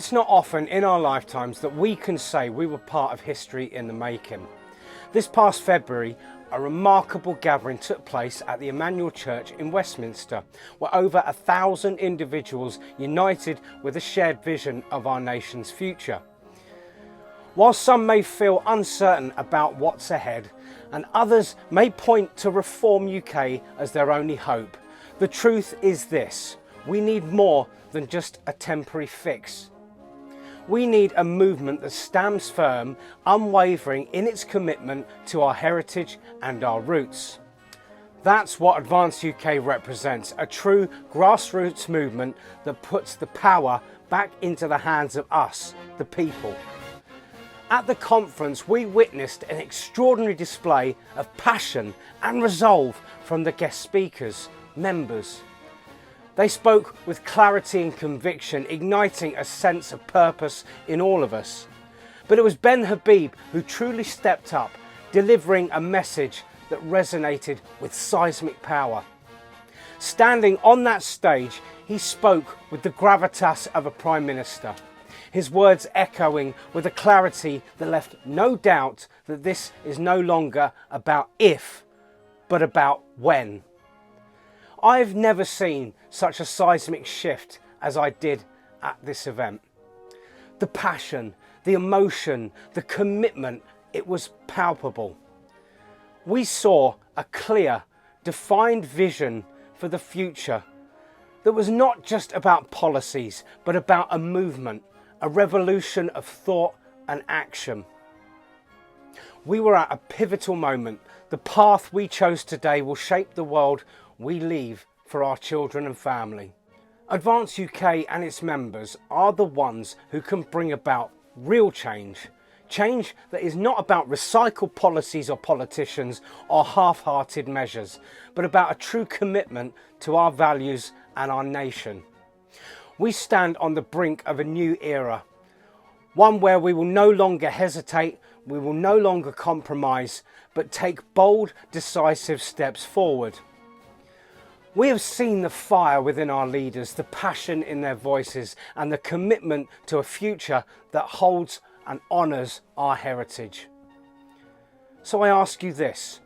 It's not often in our lifetimes that we can say we were part of history in the making. This past February, a remarkable gathering took place at the Emmanuel Church in Westminster, where over 1,000 individuals united with a shared vision of our nation's future. While some may feel uncertain about what's ahead, and others may point to Reform UK as their only hope, the truth is this: we need more than just a temporary fix. We need a movement that stands firm, unwavering in its commitment to our heritage and our roots. That's what Advance UK represents, a true grassroots movement that puts the power back into the hands of us, the people. At the conference, we witnessed an extraordinary display of passion and resolve from the guest speakers, members. They spoke with clarity and conviction, igniting a sense of purpose in all of us. But it was Ben Habib who truly stepped up, delivering a message that resonated with seismic power. Standing on that stage, he spoke with the gravitas of a Prime Minister, his words echoing with a clarity that left no doubt that this is no longer about if, but about when. I've never seen such a seismic shift as I did at this event. The passion, the emotion, the commitment, it was palpable. We saw a clear, defined vision for the future that was not just about policies, but about a movement, a revolution of thought and action. We were at a pivotal moment. The path we chose today will shape the world we leave for our children and family. Advance UK and its members are the ones who can bring about real change. Change that is not about recycled policies or politicians or half-hearted measures, but about a true commitment to our values and our nation. We stand on the brink of a new era, one where we will no longer hesitate, we will no longer compromise, but take bold, decisive steps forward. We have seen the fire within our leaders, the passion in their voices, and the commitment to a future that holds and honours our heritage. So I ask you this: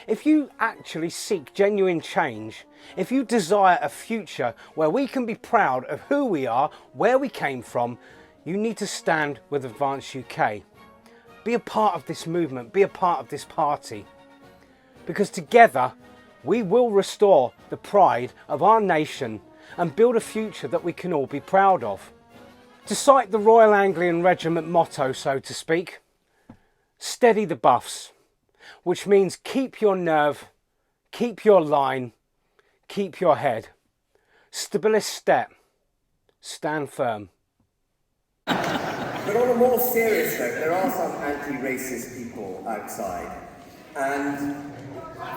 if you actually seek genuine change, if you desire a future where we can be proud of who we are, where we came from, you need to stand with Advance UK. Be a part of this movement, be a part of this party, because together we will restore the pride of our nation and build a future that we can all be proud of. To cite the Royal Anglian Regiment motto, so to speak, steady the buffs, which means keep your nerve, keep your line, keep your head. Stabilis step, stand firm. But on a more serious note, there are some anti-racist people outside, and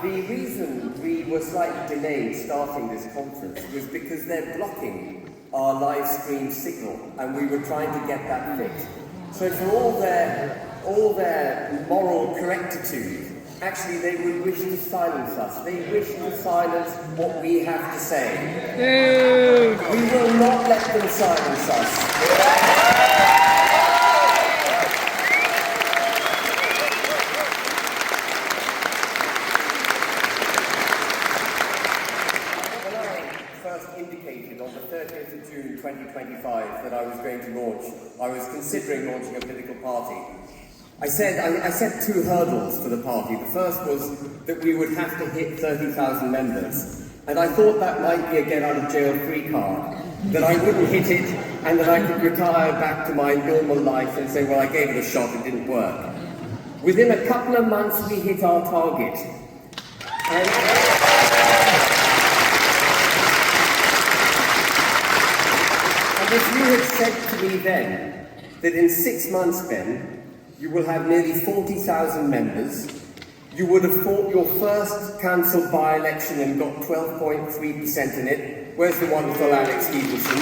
the reason we were slightly delayed starting this conference was because they're blocking our live stream signal, and we were trying to get that fixed. So for all their moral correctitude, actually they would wish to silence us. They wish to silence what we have to say. We will not let them silence us. Indicated on the 30th of June 2025 that I was going to launch, I was considering launching a political party. I set two hurdles for the party. The first was that we would have to hit 30,000 members, and I thought that might be a get out of jail free card, that I wouldn't hit it and that I could retire back to my normal life and say, well, I gave it a shot, it didn't work. Within a couple of months we hit our target. And if you had said to me then that in 6 months, Ben, you will have nearly 40,000 members, you would have fought your first council by-election and got 12.3% in it. Where's the wonderful Alex Stevenson?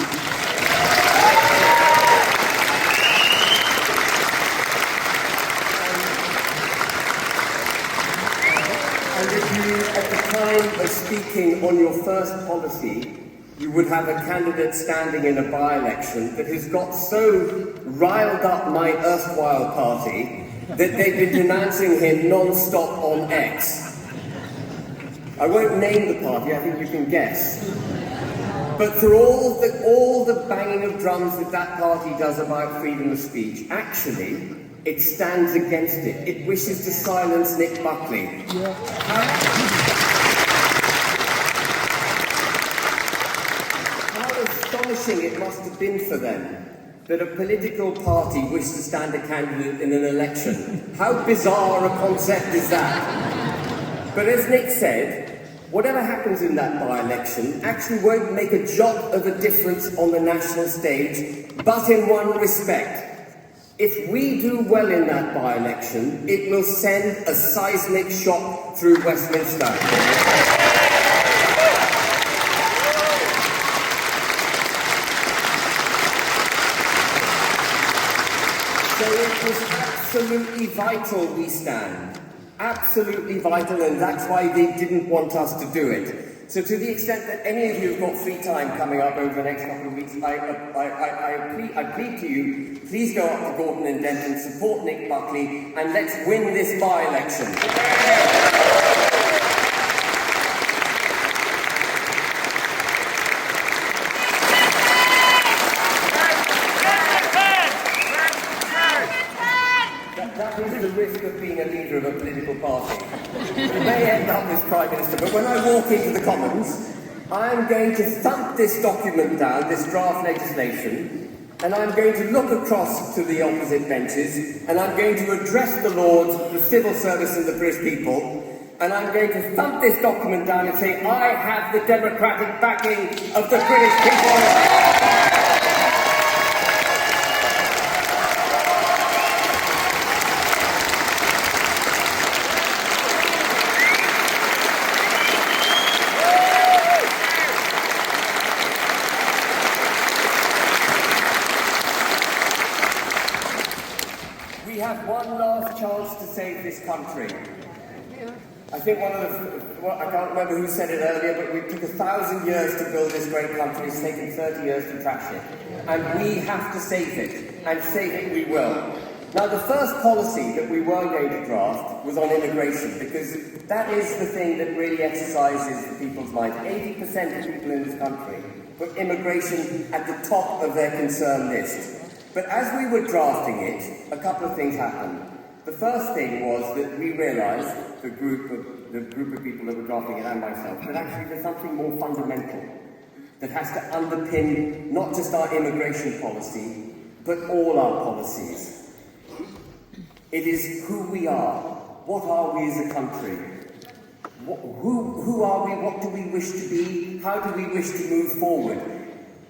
And if you, at the time of speaking on your first policy, you would have a candidate standing in a by-election that has got so riled up my erstwhile party that they've been denouncing him non-stop on X. I won't name the party, I think you can guess. But for all the banging of drums that party does about freedom of speech, actually, it stands against it. It wishes to silence Nick Buckley. How astonishing it must have been for them that a political party wished to stand a candidate in an election. How bizarre a concept is that? But as Nick said, whatever happens in that by-election actually won't make a jot of a difference on the national stage, but in one respect. If we do well in that by-election, it will send a seismic shock through Westminster. So it was absolutely vital we stand. Absolutely vital, and that's why they didn't want us to do it. So to the extent that any of you have got free time coming up over the next couple of weeks, I plead to you, please go up to Gordon and Denton, support Nick Buckley, and let's win this by-election. That is the risk of being a leader of a political party. You may end up as Prime Minister, but when I walk into the Commons, I'm going to thump this document down, this draft legislation, and I'm going to look across to the opposite benches, and I'm going to address the Lords, the civil service and the British people, and I'm going to thump this document down and say, I have the democratic backing of the British people. We have one last chance to save this country. I think I can't remember who said it earlier, but it took 1,000 years to build this great country. It's taken 30 years to trash it. And we have to save it, and save it we will. Now, the first policy that we were going to draft was on immigration, because that is the thing that really exercises the people's mind. 80% of people in this country put immigration at the top of their concern list. But as we were drafting it, a couple of things happened. The first thing was that we realised, the group of people that were drafting it and myself, that actually there's something more fundamental that has to underpin not just our immigration policy, but all our policies. It is who we are. What are we as a country? Who are we? What do we wish to be? How do we wish to move forward?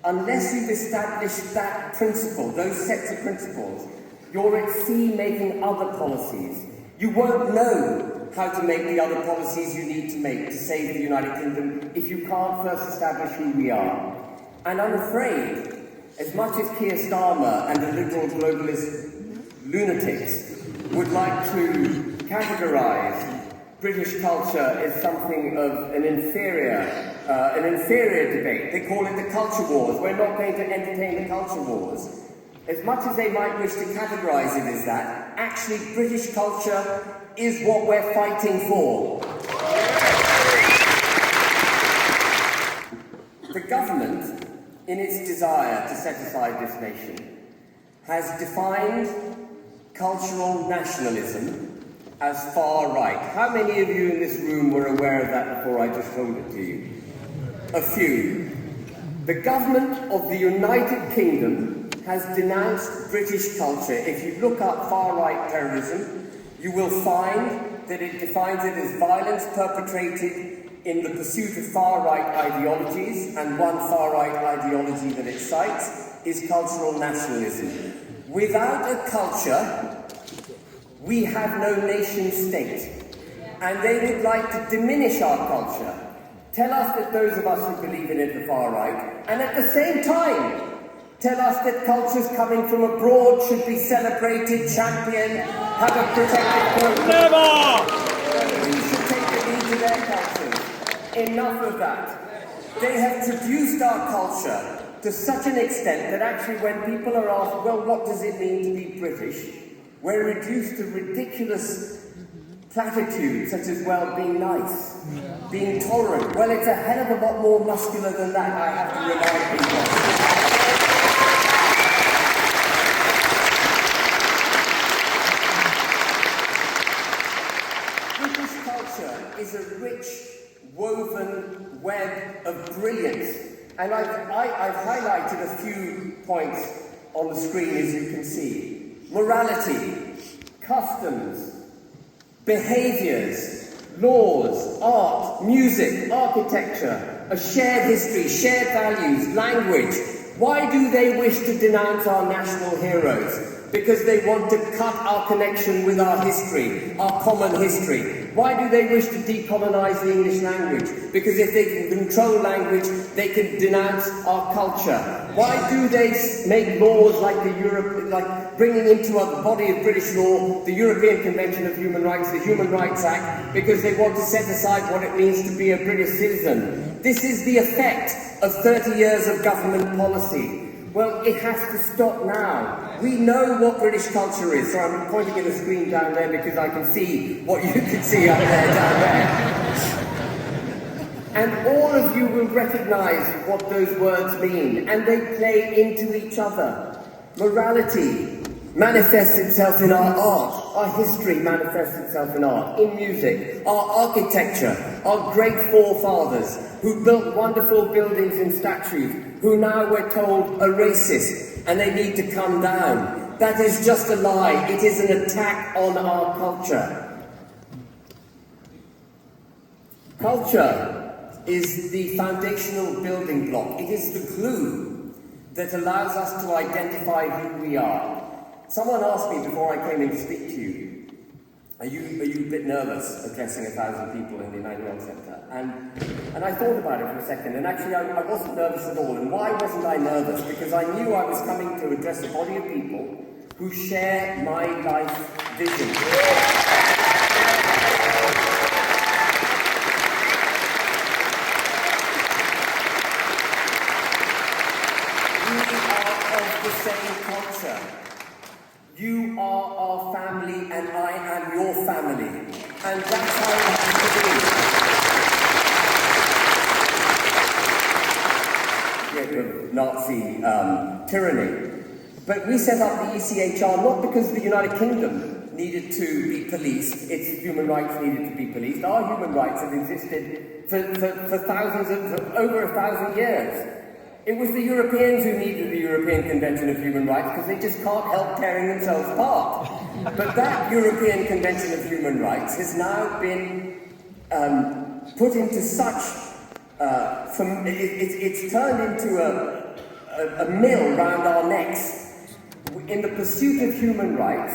Unless you've established that principle, those sets of principles, you're at sea making other policies. You won't know how to make the other policies you need to make to save the United Kingdom if you can't first establish who we are. And I'm afraid, as much as Keir Starmer and the liberal globalist lunatics would like to categorise British culture as something of an inferior debate. They call it the culture wars. We're not going to entertain the culture wars. As much as they might wish to categorise it as that, actually British culture is what we're fighting for. The government, in its desire to set aside this nation, has defined cultural nationalism as far right. How many of you in this room were aware of that before I just told it to you? A few. The government of the United Kingdom has denounced British culture. If you look up far-right terrorism, you will find that it defines it as violence perpetrated in the pursuit of far-right ideologies, and one far-right ideology that it cites is cultural nationalism. Without a culture, we have no nation-state, and they would like to diminish our culture. Tell us that those of us who believe in it are far right, and at the same time, tell us that cultures coming from abroad should be celebrated, championed, have a protected quota. Never! We should take the lead to their cultures. Enough of that. They have traduced our culture to such an extent that actually when people are asked, well, what does it mean to be British? We're reduced to ridiculous platitudes such as, well, being nice, being tolerant. Well, it's a hell of a lot more muscular than that, I have to remind people. British culture is a rich, woven web of brilliance. And I've highlighted a few points on the screen, as you can see. Morality, customs, behaviours, laws, art, music, architecture, a shared history, shared values, language. Why do they wish to denounce our national heroes? Because they want to cut our connection with our history, our common history. Why do they wish to decolonize the English language? Because if they can control language, they can denounce our culture. Why do they make laws like like bringing into a body of British law the European Convention of Human Rights, the Human Rights Act? Because they want to set aside what it means to be a British citizen. This is the effect of 30 years of government policy. Well, it has to stop now. We know what British culture is. So I'm pointing at the screen down there because I can see what you can see up there, down there. And all of you will recognise what those words mean, and they play into each other. Morality manifests itself in our art. Our history manifests itself in art, in music, our architecture, our great forefathers who built wonderful buildings and statues, who now we're told are racist and they need to come down. That is just a lie. It is an attack on our culture. Culture is the foundational building block. It is the glue that allows us to identify who we are. Someone asked me before I came in to speak to you, are you a bit nervous addressing 1,000 people in the Emmanuel Centre? And I thought about it for a second, and actually I wasn't nervous at all. And why wasn't I nervous? Because I knew I was coming to address a body of people who share my life vision. We are of the same culture. You are our family and I am your family. And that's how it has to be. Nazi tyranny. But we set up the ECHR not because the United Kingdom needed to be policed, its human rights needed to be policed. Our human rights have existed for over 1,000 years. It was the Europeans who needed the European Convention of Human Rights because they just can't help tearing themselves apart. But that European Convention of Human Rights has now been put into such... it's turned into a mill round our necks. In the pursuit of human rights,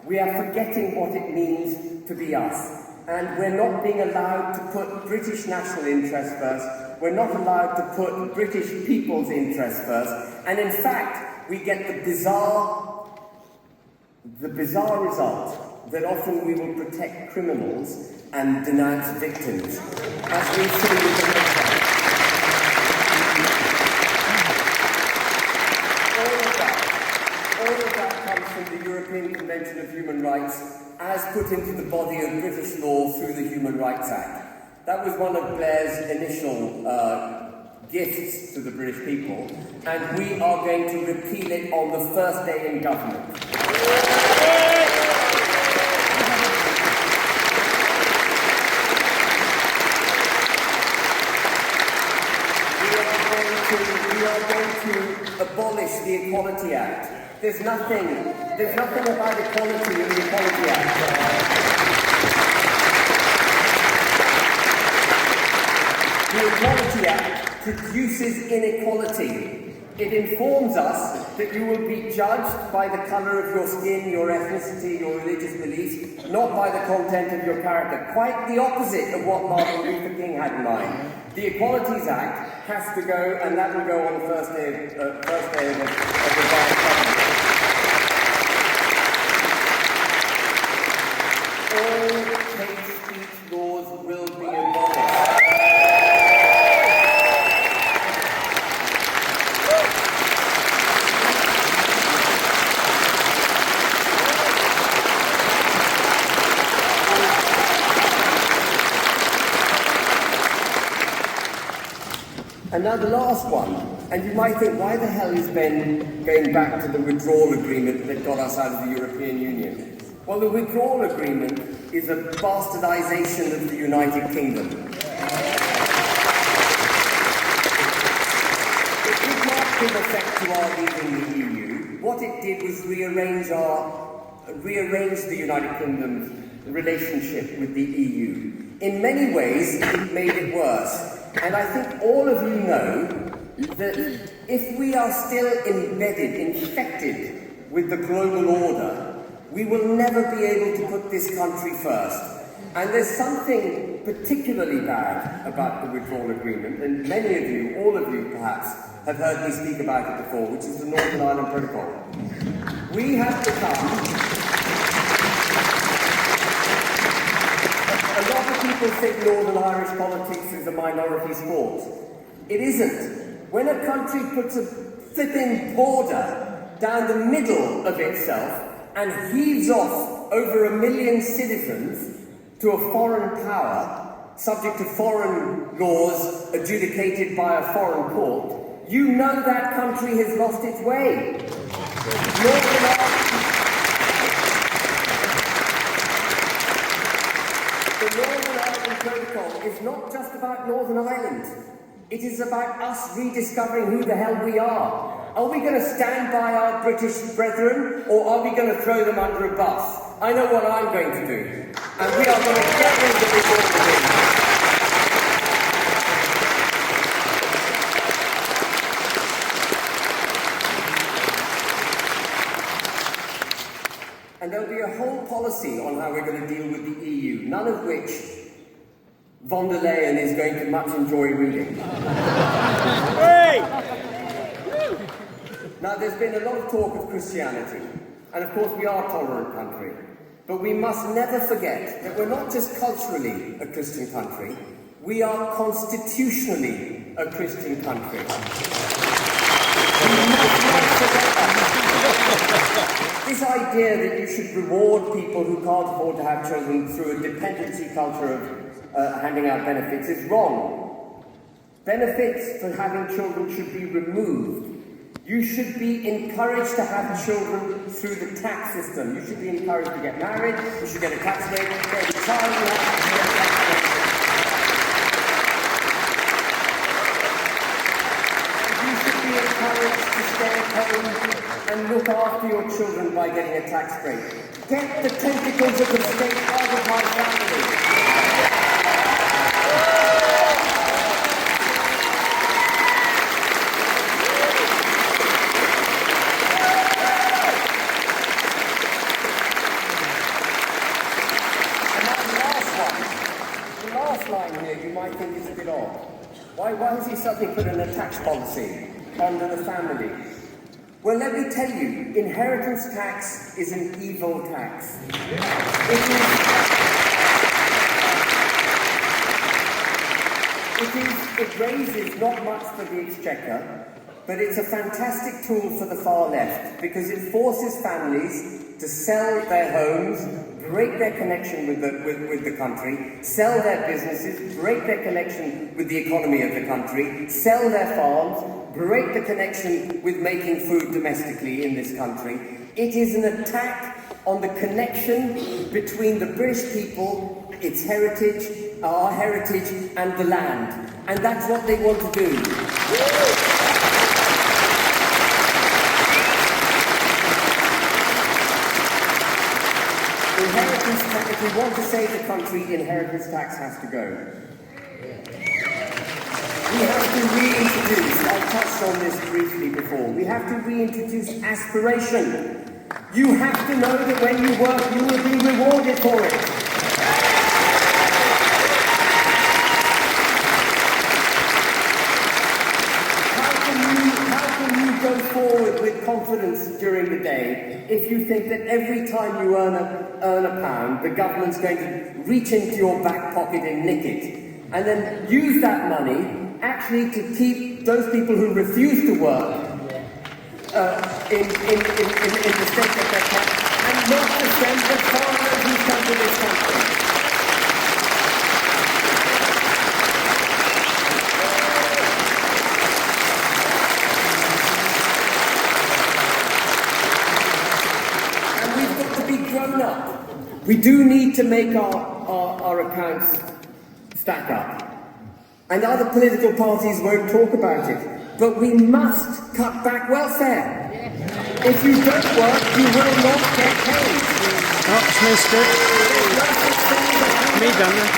we are forgetting what it means to be us. And we're not being allowed to put British national interest first. We're not allowed to put British people's interest first. And in fact, we get the bizarre result that often we will protect criminals and denounce victims, as we've seen with the all of that comes from the European Convention of Human Rights as put into the body of British law through the Human Rights Act. That was one of Blair's initial gifts to the British people, and we are going to repeal it on the first day in government. We are going to abolish the Equality Act. There's nothing about equality in the Equality Act. The Equality Act produces inequality. It informs us that you will be judged by the colour of your skin, your ethnicity, your religious beliefs, not by the content of your character. Quite the opposite of what Martin Luther King had in mind. The Equalities Act has to go, and that will go on the first day of the government. All hate speech laws will be abolished. And now the last one, and you might think, why the hell is Ben going back to the withdrawal agreement that got us out of the European Union? Well, the withdrawal agreement is a bastardization of the United Kingdom. It did not give effect to our leaving the EU. What it did was rearrange the United Kingdom's relationship with the EU. In many ways, it made it worse. And I think all of you know that if we are still embedded, infected with the global order, we will never be able to put this country first. And there's something particularly bad about the withdrawal agreement, and many of you, all of you perhaps, have heard me speak about it before, which is the Northern Ireland Protocol. We have become... A lot of people think Northern Irish politics is a minority sport. It isn't. When a country puts a flipping border down the middle of itself and heaves off over 1 million citizens to a foreign power, subject to foreign laws adjudicated by a foreign court, you know that country has lost its way. The Northern Ireland Protocol is not just about Northern Ireland. It is about us rediscovering who the hell we are. Are we going to stand by our British brethren, or are we going to throw them under a bus? I know what I'm going to do. And we are going to get rid of this order. And there'll be a whole policy on how we're going to deal with the EU, none of which von der Leyen is going to much enjoy reading. Now, there's been a lot of talk of Christianity, and of course we are a tolerant country, but we must never forget that we're not just culturally a Christian country, we are constitutionally a Christian country. We must not forget that. This idea that you should reward people who can't afford to have children through a dependency culture of handing out benefits is wrong. Benefits for having children should be removed. You should be encouraged to have children through the tax system. You should be encouraged to get married, you should get a tax rate, every child you have, you should get a tax rate. You should be encouraged to stay at home and look after your children by getting a tax break. Get the tentacles of the state out of my family. Why has he suddenly put in a tax policy under the family? Well, let me tell you, inheritance tax is an evil tax. It raises not much for the exchequer, but it's a fantastic tool for the far left because it forces families to sell their homes, break their connection with the country, sell their businesses, break their connection with the economy of the country, sell their farms, break the connection with making food domestically in this country. It is an attack on the connection between the British people, its heritage, our heritage, and the land. And that's what they want to do. Inheritance tax, if we want to save the country, inheritance tax has to go. We have to reintroduce, I touched on this briefly before, we have to reintroduce aspiration. You have to know that when you work, you will be rewarded for it. How can you go forward with confidence during the day if you think that every time you earn a pound, the government's going to reach into your back pocket and nick it, and then use that money actually to keep those people who refuse to work in the state that they're kept, and not to send the foreigners who come to this country. grown up. We do need to make our accounts stack up. And other political parties won't talk about it. But we must cut back welfare. If you don't work, you will not get paid. Oh, smells good. Me done then.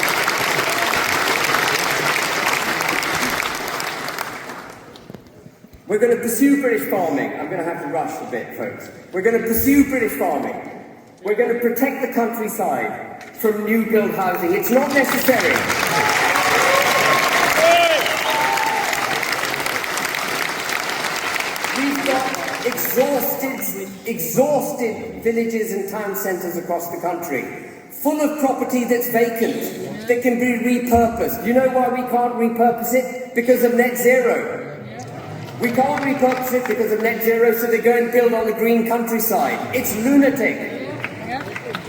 We're going to pursue British farming. I'm going to have to rush a bit, folks. We're going to pursue British farming. We're going to protect the countryside from new build housing. It's not necessary. We've got exhausted villages and town centres across the country, full of property that's vacant, that can be repurposed. You know why we can't repurpose it? Because of net zero. We can't repurpose it because of net zero, so they go and build on the green countryside. It's lunatic.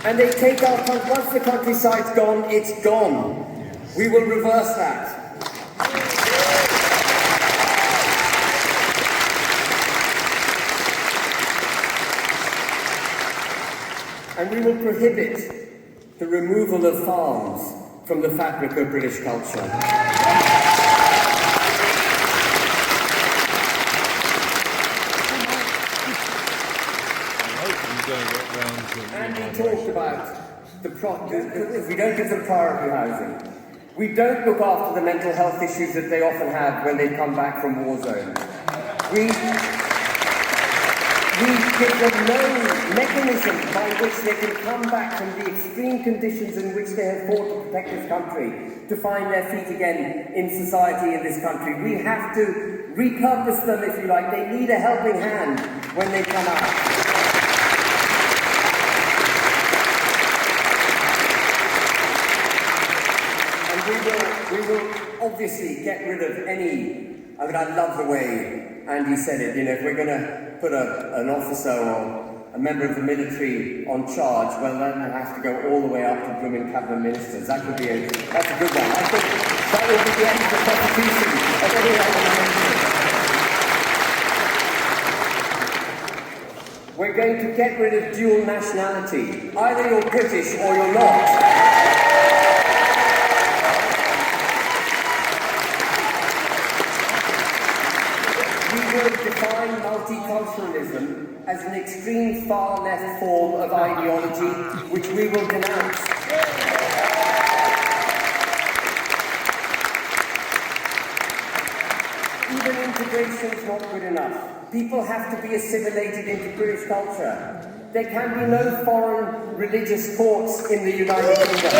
And they take our country, once the countryside's gone, it's gone. We will reverse that. And we will prohibit the removal of farms from the fabric of British culture. And we talked about if we don't give them priority housing, we don't look after the mental health issues that they often have when they come back from war zones. We give them no mechanism by which they can come back from the extreme conditions in which they have fought to protect this country, to find their feet again in society in this country. We have to repurpose them, if you like. They need a helping hand when they come out. We will obviously get rid of any, I mean, I love the way Andy said it, you know, if we're going to put an officer or a member of the military on charge, well, then it has to go all the way up to blooming cabinet ministers. That would be that's a good one. I think that will be the end of the prosecution of any other. We're going to get rid of dual nationality. Either you're British or you're not. Define multiculturalism as an extreme far left form of ideology which we will denounce. Even integration is not good enough. People have to be assimilated into British culture. There can be no foreign religious courts in the United Kingdom.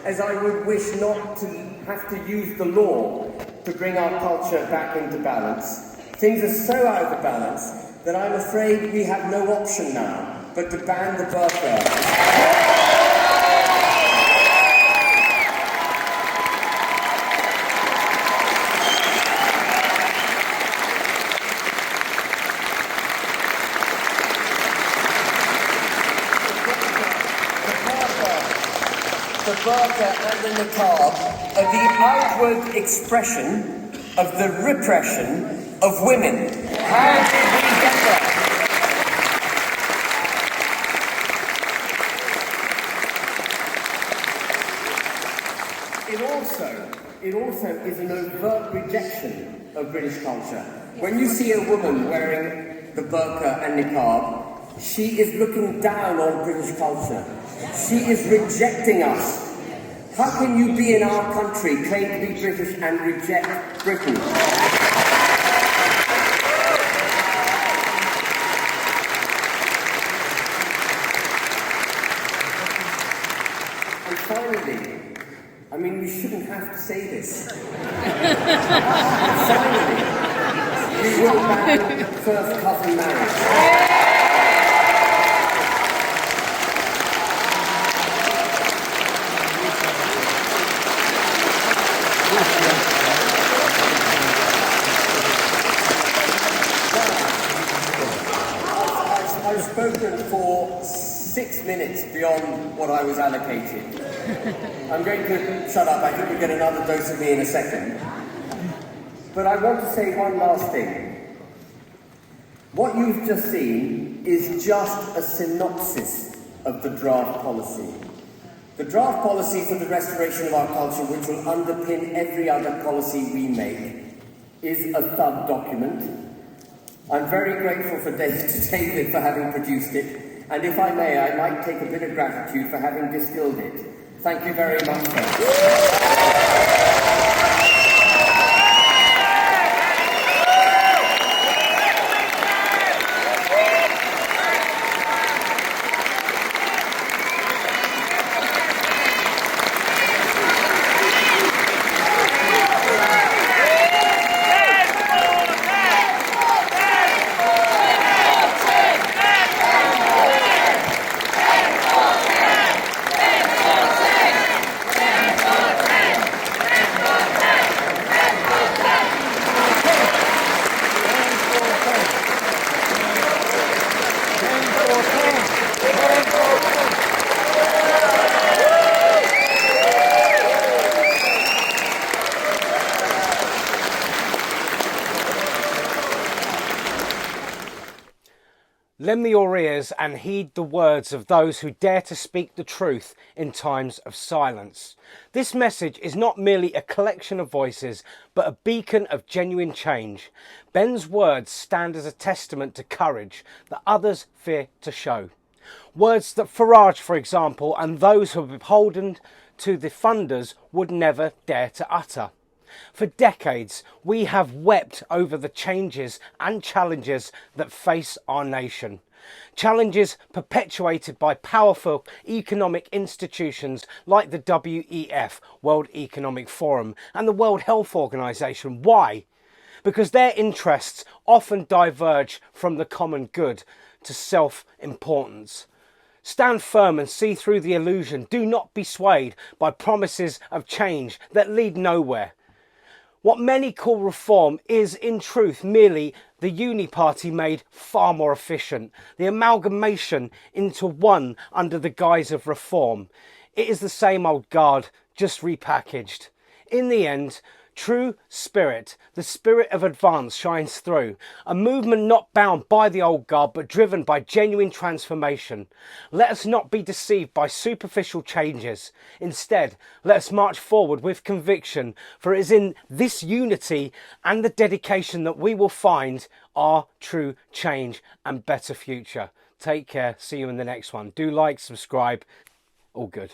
As I would wish not to have to use the law to bring our culture back into balance, things are so out of balance that I'm afraid we have no option now but to ban the burqa. The burqa and the niqab are the outward expression of the repression of women. How did we get there? It also is an overt rejection of British culture. When you see a woman wearing the burqa and niqab, she is looking down on British culture. She is rejecting us. How can you be in our country, claim to be British and reject Britain? And finally, I mean, we shouldn't have to say this. Finally, we will ban first cousin marriage. for 6 minutes beyond what I was allocated. I'm going to shut up. I think you'll get another dose of me in a second. But I want to say one last thing. What you've just seen is just a synopsis of the draft policy. The draft policy for the restoration of our culture, which will underpin every other policy we make, is a thug document. I'm very grateful to David for having produced it, and if I may, I might take a bit of gratitude for having distilled it. Thank you very much, sir. Lend me your ears and heed the words of those who dare to speak the truth in times of silence. This message is not merely a collection of voices, but a beacon of genuine change. Ben's words stand as a testament to courage that others fear to show. Words that Farage, for example, and those who are beholden to the funders would never dare to utter. For decades, we have wept over the changes and challenges that face our nation. Challenges perpetuated by powerful economic institutions like the WEF, World Economic Forum, and the World Health Organization. Why? Because their interests often diverge from the common good to self-importance. Stand firm and see through the illusion. Do not be swayed by promises of change that lead nowhere. What many call reform is, in truth, merely the uni-party made far more efficient, the amalgamation into one under the guise of reform. It is the same old guard, just repackaged. In the end, true spirit, the spirit of advance shines through, a movement not bound by the old guard but driven by genuine transformation. Let us not be deceived by superficial changes. Instead, let us march forward with conviction, for it is in this unity and the dedication that we will find our true change and better future. Take care. See you in the next one. Do like, subscribe. All good.